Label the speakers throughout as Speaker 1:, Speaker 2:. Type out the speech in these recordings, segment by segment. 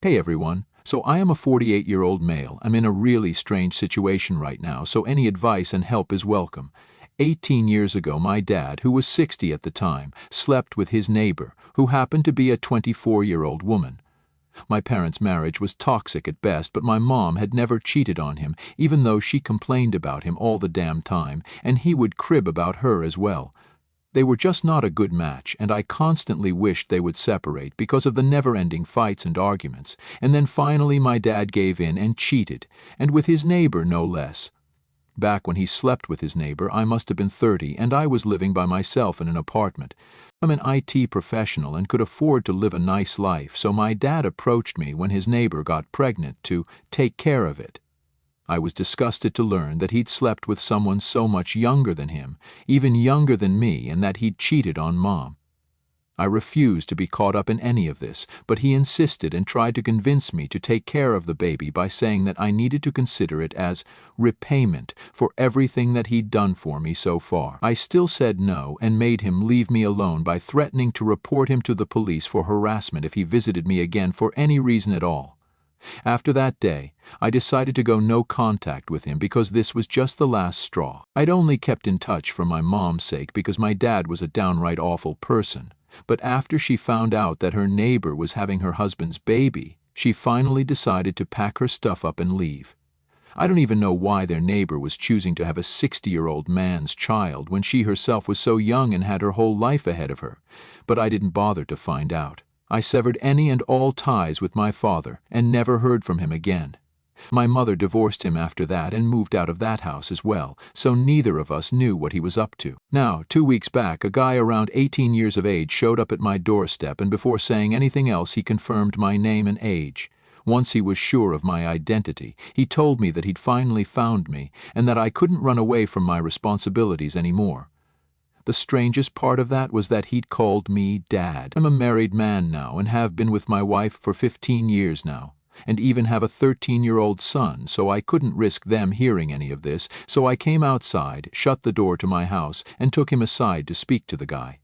Speaker 1: Hey everyone, so I am a 48-year-old male. I'm in a really strange situation right now, so any advice and help is welcome. 18 years ago, my dad, who was 60 at the time, slept with his neighbor, who happened to be a 24-year-old woman. My parents' marriage was toxic at best, but my mom had never cheated on him, even though she complained about him all the damn time, and he would crib about her as well. They were just not a good match, and I constantly wished they would separate because of the never-ending fights and arguments, and then finally my dad gave in and cheated, and with his neighbor no less. Back when he slept with his neighbor, I must have been 30, and I was living by myself in an apartment. I'm an IT professional and could afford to live a nice life, so my dad approached me when his neighbor got pregnant to take care of it. I was disgusted to learn that he'd slept with someone so much younger than him, even younger than me, and that he'd cheated on Mom. I refused to be caught up in any of this, but he insisted and tried to convince me to take care of the baby by saying that I needed to consider it as repayment for everything that he'd done for me so far. I still said no and made him leave me alone by threatening to report him to the police for harassment if he visited me again for any reason at all. After that day, I decided to go no contact with him because this was just the last straw. I'd only kept in touch for my mom's sake because my dad was a downright awful person. But after she found out that her neighbor was having her husband's baby, she finally decided to pack her stuff up and leave. I don't even know why their neighbor was choosing to have a 60-year-old man's child when she herself was so young and had her whole life ahead of her, but I didn't bother to find out. I severed any and all ties with my father and never heard from him again. My mother divorced him after that and moved out of that house as well, so neither of us knew what he was up to. Now, 2 weeks back, a guy around 18 years of age showed up at my doorstep, and before saying anything else, he confirmed my name and age. Once he was sure of my identity, he told me that he'd finally found me and that I couldn't run away from my responsibilities anymore. The strangest part of that was that he'd called me Dad. I'm a married man now and have been with my wife for 15 years now, and even have a 13-year-old son, so I couldn't risk them hearing any of this, so I came outside, shut the door to my house, and took him aside to speak to the guy.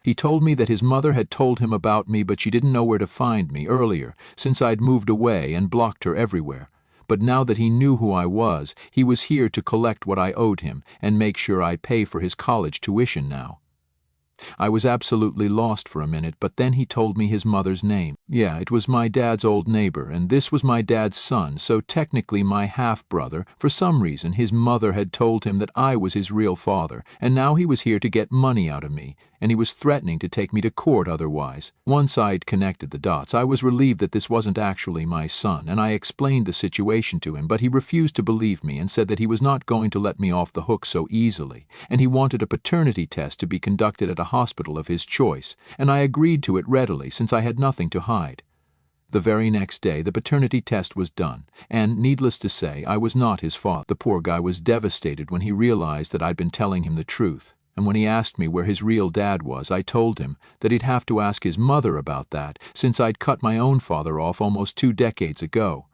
Speaker 1: He told me that his mother had told him about me, but she didn't know where to find me earlier, since I'd moved away and blocked her everywhere. But now that he knew who I was, he was here to collect what I owed him and make sure I pay for his college tuition now. I was absolutely lost for a minute, but then he told me his mother's name. Yeah, it was my dad's old neighbor, and this was my dad's son, so technically my half-brother. For some reason, his mother had told him that I was his real father, and now he was here to get money out of me, and he was threatening to take me to court otherwise. Once I'd connected the dots, I was relieved that this wasn't actually my son, and I explained the situation to him, but he refused to believe me and said that he was not going to let me off the hook so easily, and he wanted a paternity test to be conducted at a hospital of his choice, and I agreed to it readily since I had nothing to hide. The very next day, the paternity test was done, and, needless to say, I was not his father. The poor guy was devastated when he realized that I'd been telling him the truth, and when he asked me where his real dad was, I told him that he'd have to ask his mother about that, since I'd cut my own father off almost 2 decades ago.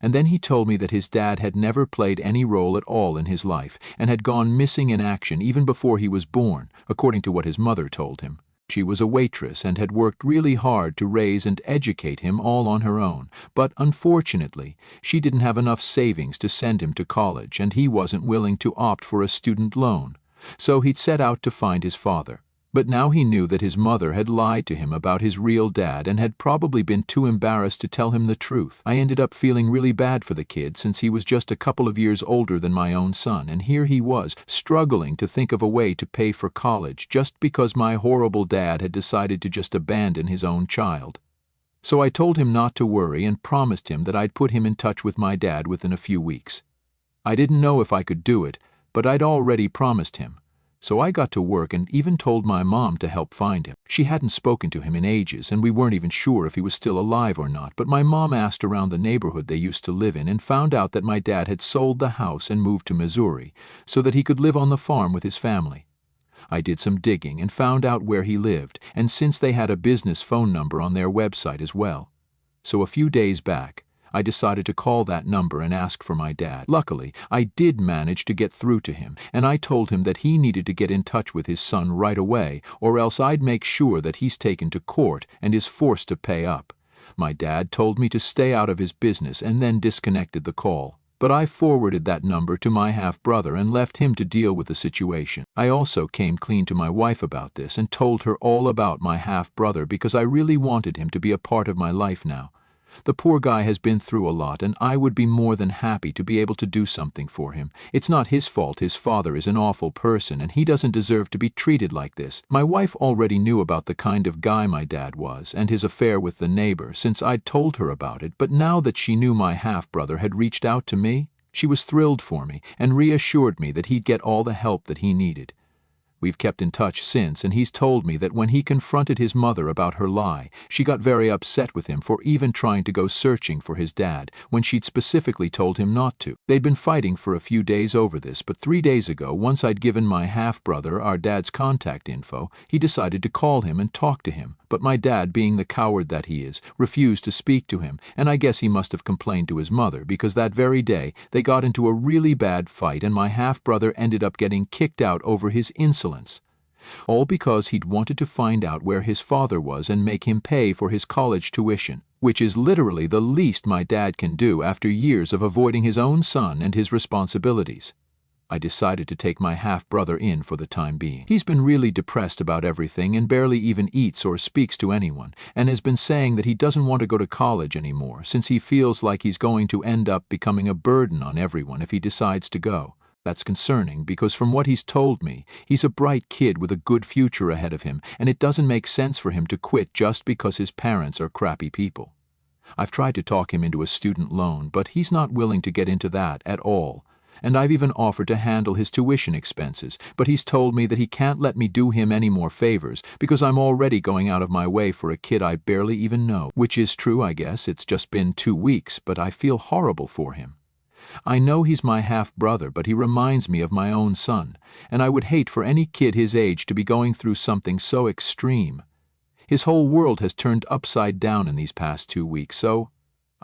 Speaker 1: And then he told me that his dad had never played any role at all in his life, and had gone missing in action even before he was born, according to what his mother told him. She was a waitress and had worked really hard to raise and educate him all on her own, but unfortunately, she didn't have enough savings to send him to college, and he wasn't willing to opt for a student loan. So he'd set out to find his father. But now he knew that his mother had lied to him about his real dad and had probably been too embarrassed to tell him the truth. I ended up feeling really bad for the kid since he was just a couple of years older than my own son, and here he was, struggling to think of a way to pay for college just because my horrible dad had decided to just abandon his own child. So I told him not to worry and promised him that I'd put him in touch with my dad within a few weeks. I didn't know if I could do it, but I'd already promised him. So I got to work and even told my mom to help find him. She hadn't spoken to him in ages, and we weren't even sure if he was still alive or not, but my mom asked around the neighborhood they used to live in and found out that my dad had sold the house and moved to Missouri so that he could live on the farm with his family. I did some digging and found out where he lived, and since they had a business phone number on their website as well. So a few days back, I decided to call that number and ask for my dad. Luckily, I did manage to get through to him, and I told him that he needed to get in touch with his son right away, or else I'd make sure that he's taken to court and is forced to pay up. My dad told me to stay out of his business and then disconnected the call. But I forwarded that number to my half-brother and left him to deal with the situation. I also came clean to my wife about this and told her all about my half-brother because I really wanted him to be a part of my life now. The poor guy has been through a lot, and I would be more than happy to be able to do something for him. It's not his fault his father is an awful person, and he doesn't deserve to be treated like this. My wife already knew about the kind of guy my dad was, and his affair with the neighbor, since I'd told her about it, but now that she knew my half-brother had reached out to me, she was thrilled for me and reassured me that he'd get all the help that he needed. We've kept in touch since, and he's told me that when he confronted his mother about her lie, she got very upset with him for even trying to go searching for his dad when she'd specifically told him not to. They'd been fighting for a few days over this, but 3 days ago, once I'd given my half-brother our dad's contact info, he decided to call him and talk to him. But my dad, being the coward that he is, refused to speak to him, and I guess he must have complained to his mother because that very day they got into a really bad fight and my half-brother ended up getting kicked out over his insolence. All because he'd wanted to find out where his father was and make him pay for his college tuition, which is literally the least my dad can do after years of avoiding his own son and his responsibilities. I decided to take my half-brother in for the time being. He's been really depressed about everything and barely even eats or speaks to anyone, and has been saying that he doesn't want to go to college anymore since he feels like he's going to end up becoming a burden on everyone if he decides to go. That's concerning because from what he's told me, he's a bright kid with a good future ahead of him, and it doesn't make sense for him to quit just because his parents are crappy people. I've tried to talk him into a student loan, but he's not willing to get into that at all. And I've even offered to handle his tuition expenses, but he's told me that he can't let me do him any more favors because I'm already going out of my way for a kid I barely even know. Which is true, I guess. It's just been 2 weeks, but I feel horrible for him. I know he's my half-brother, but he reminds me of my own son, and I would hate for any kid his age to be going through something so extreme. His whole world has turned upside down in these past 2 weeks, so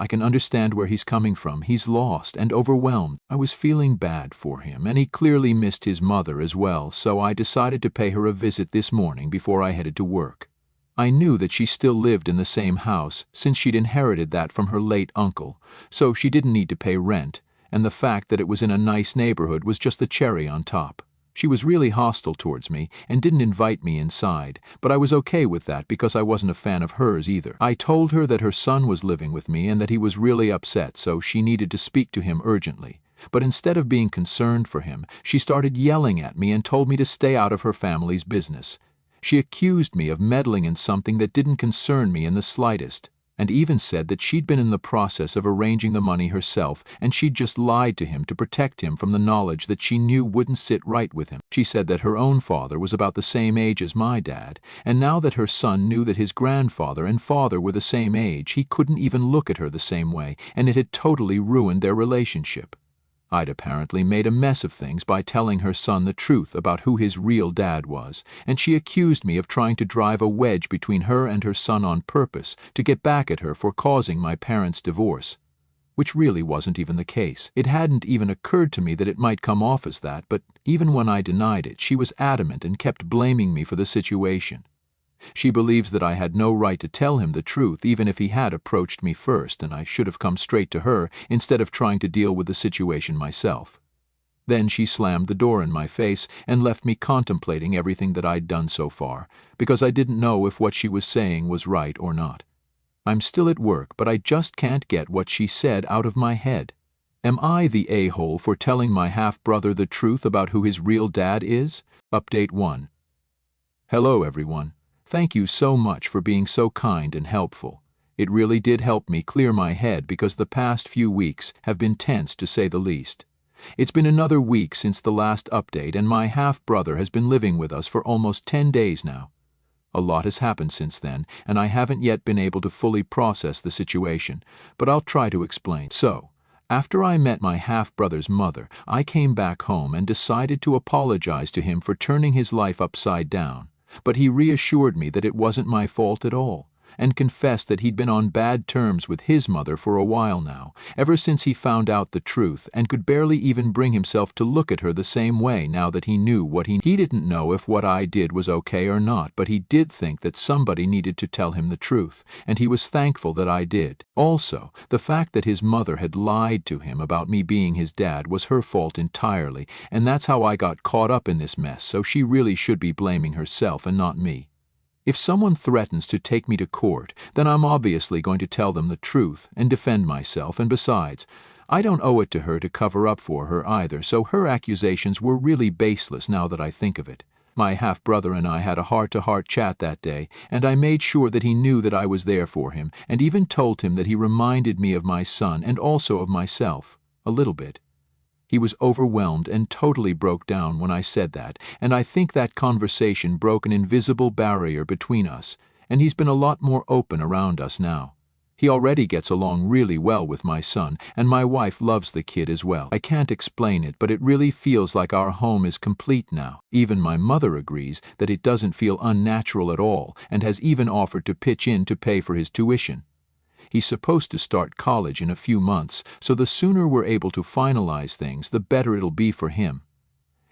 Speaker 1: I can understand where he's coming from. He's lost and overwhelmed. I was feeling bad for him, and he clearly missed his mother as well, so I decided to pay her a visit this morning before I headed to work. I knew that she still lived in the same house, since she'd inherited that from her late uncle, so she didn't need to pay rent, and the fact that it was in a nice neighborhood was just the cherry on top. She was really hostile towards me and didn't invite me inside, but I was okay with that because I wasn't a fan of hers either. I told her that her son was living with me and that he was really upset, so she needed to speak to him urgently. But instead of being concerned for him, she started yelling at me and told me to stay out of her family's business. She accused me of meddling in something that didn't concern me in the slightest, and even said that she'd been in the process of arranging the money herself and she'd just lied to him to protect him from the knowledge that she knew wouldn't sit right with him. She said that her own father was about the same age as my dad, and now that her son knew that his grandfather and father were the same age, he couldn't even look at her the same way, and it had totally ruined their relationship. I'd apparently made a mess of things by telling her son the truth about who his real dad was, and she accused me of trying to drive a wedge between her and her son on purpose to get back at her for causing my parents' divorce, which really wasn't even the case. It hadn't even occurred to me that it might come off as that, but even when I denied it, she was adamant and kept blaming me for the situation. She believes that I had no right to tell him the truth even if he had approached me first, and I should have come straight to her instead of trying to deal with the situation myself. Then she slammed the door in my face and left me contemplating everything that I'd done so far, because I didn't know if what she was saying was right or not. I'm still at work, but I just can't get what she said out of my head. Am I the a-hole for telling my half-brother the truth about who his real dad is? Update 1. Hello, everyone. Thank you so much for being so kind and helpful. It really did help me clear my head because the past few weeks have been tense to say the least. It's been another week since the last update, and my half-brother has been living with us for almost 10 days now. A lot has happened since then, and I haven't yet been able to fully process the situation, but I'll try to explain. So, after I met my half-brother's mother, I came back home and decided to apologize to him for turning his life upside down. But he reassured me that it wasn't my fault at all. and confessed that he'd been on bad terms with his mother for a while now, ever since he found out the truth, and could barely even bring himself to look at her the same way now that he knew what he didn't know if what I did was okay or not, but he did think that somebody needed to tell him the truth, and he was thankful that I did. Also, the fact that his mother had lied to him about me being his dad was her fault entirely, and that's how I got caught up in this mess, so she really should be blaming herself and not me. If someone threatens to take me to court, then I'm obviously going to tell them the truth and defend myself, and besides, I don't owe it to her to cover up for her either, so her accusations were really baseless now that I think of it. My half-brother and I had a heart-to-heart chat that day, and I made sure that he knew that I was there for him, and even told him that he reminded me of my son and also of myself, a little bit. He was overwhelmed and totally broke down when I said that, and I think that conversation broke an invisible barrier between us, and he's been a lot more open around us now. He already gets along really well with my son, and my wife loves the kid as well. I can't explain it, but it really feels like our home is complete now. Even my mother agrees that it doesn't feel unnatural at all, and has even offered to pitch in to pay for his tuition. He's supposed to start college in a few months, so the sooner we're able to finalize things, the better it'll be for him.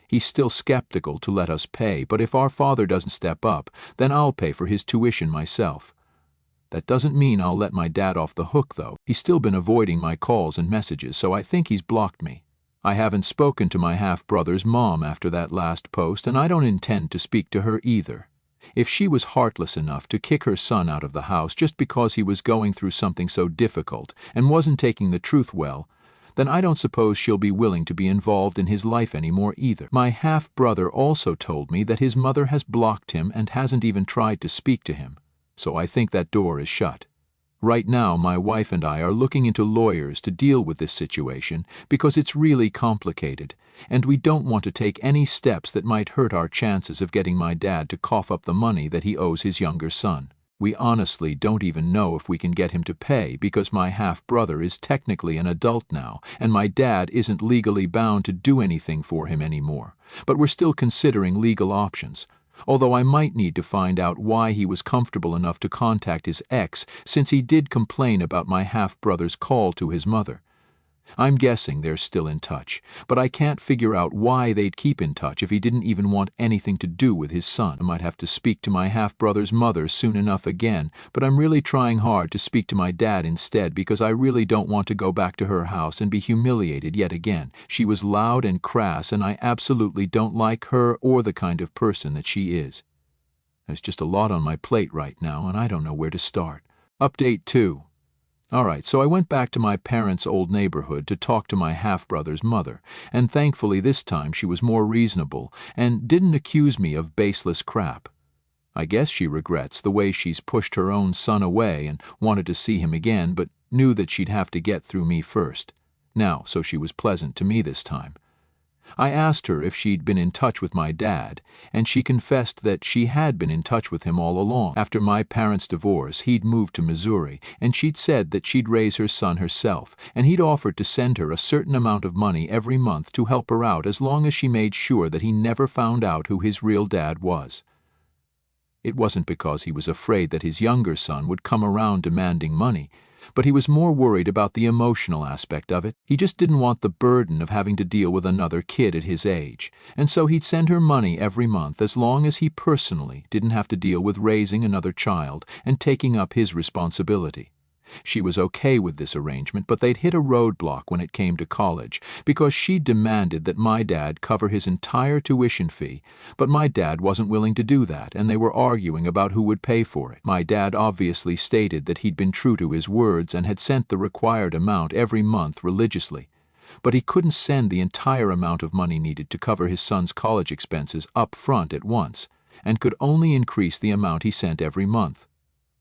Speaker 1: He's still skeptical to let us pay, but if our father doesn't step up, then I'll pay for his tuition myself. That doesn't mean I'll let my dad off the hook, though. He's still been avoiding my calls and messages, so I think he's blocked me. I haven't spoken to my half-brother's mom after that last post, and I don't intend to speak to her either. If she was heartless enough to kick her son out of the house just because he was going through something so difficult and wasn't taking the truth well, then I don't suppose she'll be willing to be involved in his life anymore either. My half-brother also told me that his mother has blocked him and hasn't even tried to speak to him, so I think that door is shut. Right now, my wife and I are looking into lawyers to deal with this situation because it's really complicated, and we don't want to take any steps that might hurt our chances of getting my dad to cough up the money that he owes his younger son. We honestly don't even know if we can get him to pay because my half-brother is technically an adult now, and my dad isn't legally bound to do anything for him anymore. But we're still considering legal options. Although I might need to find out why he was comfortable enough to contact his ex, since he did complain about my half-brother's call to his mother. I'm guessing they're still in touch, but I can't figure out why they'd keep in touch if he didn't even want anything to do with his son. I might have to speak to my half-brother's mother soon enough again, but I'm really trying hard to speak to my dad instead because I really don't want to go back to her house and be humiliated yet again. She was loud and crass, and I absolutely don't like her or the kind of person that she is. There's just a lot on my plate right now, and I don't know where to start. Update 2. Alright, so I went back to my parents' old neighborhood to talk to my half-brother's mother, and thankfully this time she was more reasonable and didn't accuse me of baseless crap. I guess she regrets the way she's pushed her own son away and wanted to see him again, but knew that she'd have to get through me first. Now, so she was pleasant to me this time. I asked her if she'd been in touch with my dad, and she confessed that she had been in touch with him all along. After my parents' divorce, he'd moved to Missouri, and she'd said that she'd raise her son herself, and he'd offered to send her a certain amount of money every month to help her out as long as she made sure that he never found out who his real dad was. It wasn't because he was afraid that his younger son would come around demanding money, but he was more worried about the emotional aspect of it. He just didn't want the burden of having to deal with another kid at his age, and so he'd send her money every month as long as he personally didn't have to deal with raising another child and taking up his responsibility. She was okay with this arrangement, but they'd hit a roadblock when it came to college, because she demanded that my dad cover his entire tuition fee, but my dad wasn't willing to do that, and they were arguing about who would pay for it. My dad obviously stated that he'd been true to his words and had sent the required amount every month religiously, but he couldn't send the entire amount of money needed to cover his son's college expenses up front at once, and could only increase the amount he sent every month.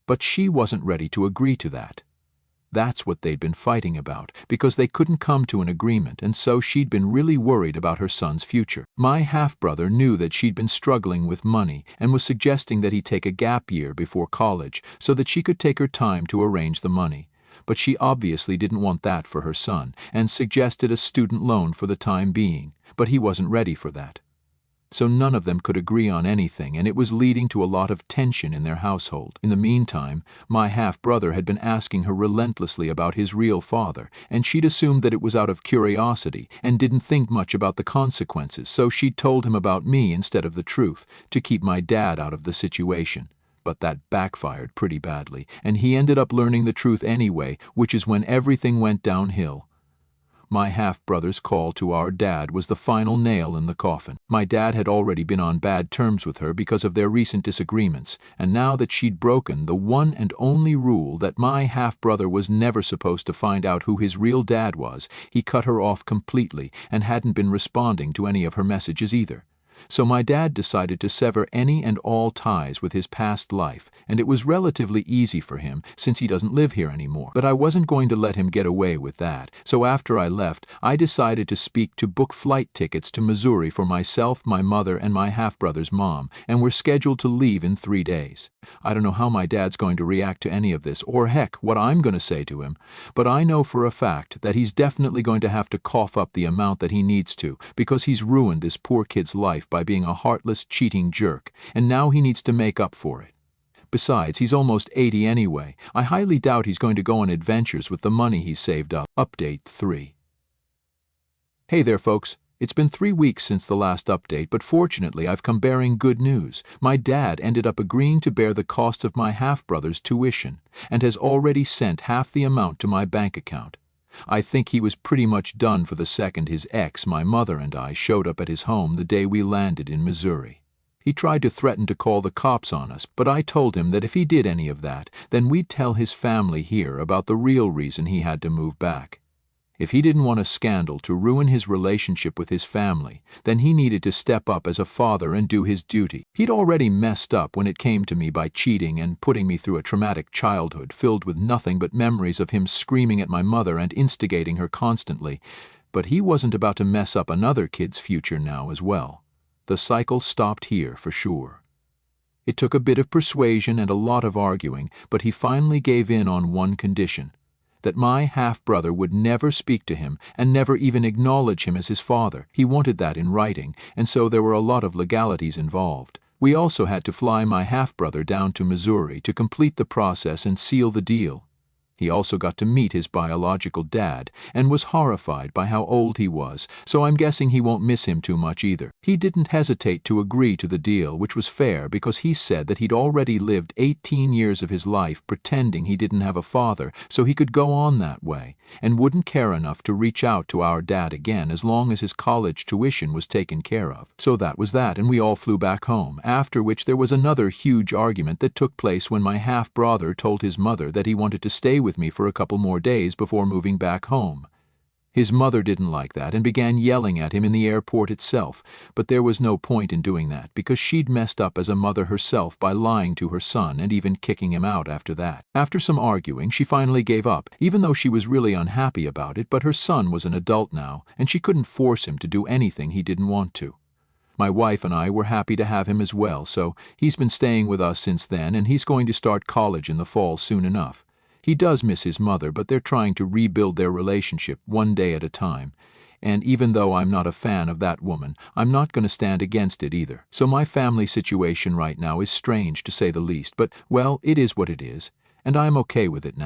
Speaker 1: But she wasn't ready to agree to that. That's what they'd been fighting about, because they couldn't come to an agreement, and so she'd been really worried about her son's future. My half-brother knew that she'd been struggling with money and was suggesting that he take a gap year before college so that she could take her time to arrange the money. But she obviously didn't want that for her son and suggested a student loan for the time being, but he wasn't ready for that. so none of them could agree on anything, and it was leading to a lot of tension in their household. In the meantime, my half-brother had been asking her relentlessly about his real father, and she'd assumed that it was out of curiosity and didn't think much about the consequences, so she'd told him about me instead of the truth, to keep my dad out of the situation. But that backfired pretty badly, and he ended up learning the truth anyway, which is when everything went downhill. My half-brother's call to our dad was the final nail in the coffin. My dad had already been on bad terms with her because of their recent disagreements, and now that she'd broken the one and only rule that my half-brother was never supposed to find out who his real dad was, he cut her off completely and hadn't been responding to any of her messages either. So my dad decided to sever any and all ties with his past life, and it was relatively easy for him since he doesn't live here anymore. But I wasn't going to let him get away with that, so after I left, I decided to book flight tickets to Missouri for myself, my mother, and my half-brother's mom, and we're scheduled to leave in 3 days. I don't know how my dad's going to react to any of this, or heck, what I'm going to say to him, but I know for a fact that he's definitely going to have to cough up the amount that he needs to, because he's ruined this poor kid's life by being a heartless, cheating jerk, and now he needs to make up for it. Besides, he's almost 80 anyway. I highly doubt he's going to go on adventures with the money he's saved up. Update 3. Hey there, folks. It's been 3 weeks since the last update, but fortunately I've come bearing good news. My dad ended up agreeing to bear the cost of my half-brother's tuition, and has already sent half the amount to my bank account. I think he was pretty much done for the second his ex, my mother, and I showed up at his home the day we landed in Missouri. He tried to threaten to call the cops on us, but I told him that if he did any of that, then we'd tell his family here about the real reason he had to move back. If he didn't want a scandal to ruin his relationship with his family, then he needed to step up as a father and do his duty. He'd already messed up when it came to me by cheating and putting me through a traumatic childhood filled with nothing but memories of him screaming at my mother and instigating her constantly, but he wasn't about to mess up another kid's future now as well. The cycle stopped here for sure. It took a bit of persuasion and a lot of arguing, but he finally gave in on one condition: that my half-brother would never speak to him and never even acknowledge him as his father. He wanted that in writing, and so there were a lot of legalities involved. We also had to fly my half-brother down to Missouri to complete the process and seal the deal. He also got to meet his biological dad and was horrified by how old he was, so I'm guessing he won't miss him too much either. He didn't hesitate to agree to the deal, which was fair because he said that he'd already lived 18 years of his life pretending he didn't have a father, so he could go on that way, and wouldn't care enough to reach out to our dad again as long as his college tuition was taken care of. So that was that, and we all flew back home, after which there was another huge argument that took place when my half-brother told his mother that he wanted to stay with me for a couple more days before moving back home. His mother didn't like that and began yelling at him in the airport itself, but there was no point in doing that because she'd messed up as a mother herself by lying to her son and even kicking him out after that. After some arguing, she finally gave up, even though she was really unhappy about it, but her son was an adult now, and she couldn't force him to do anything he didn't want to. My wife and I were happy to have him as well, so he's been staying with us since then, and he's going to start college in the fall soon enough. He does miss his mother, but they're trying to rebuild their relationship one day at a time. And even though I'm not a fan of that woman, I'm not going to stand against it either. So my family situation right now is strange to say the least, but, well, it is what it is, and I'm okay with it now.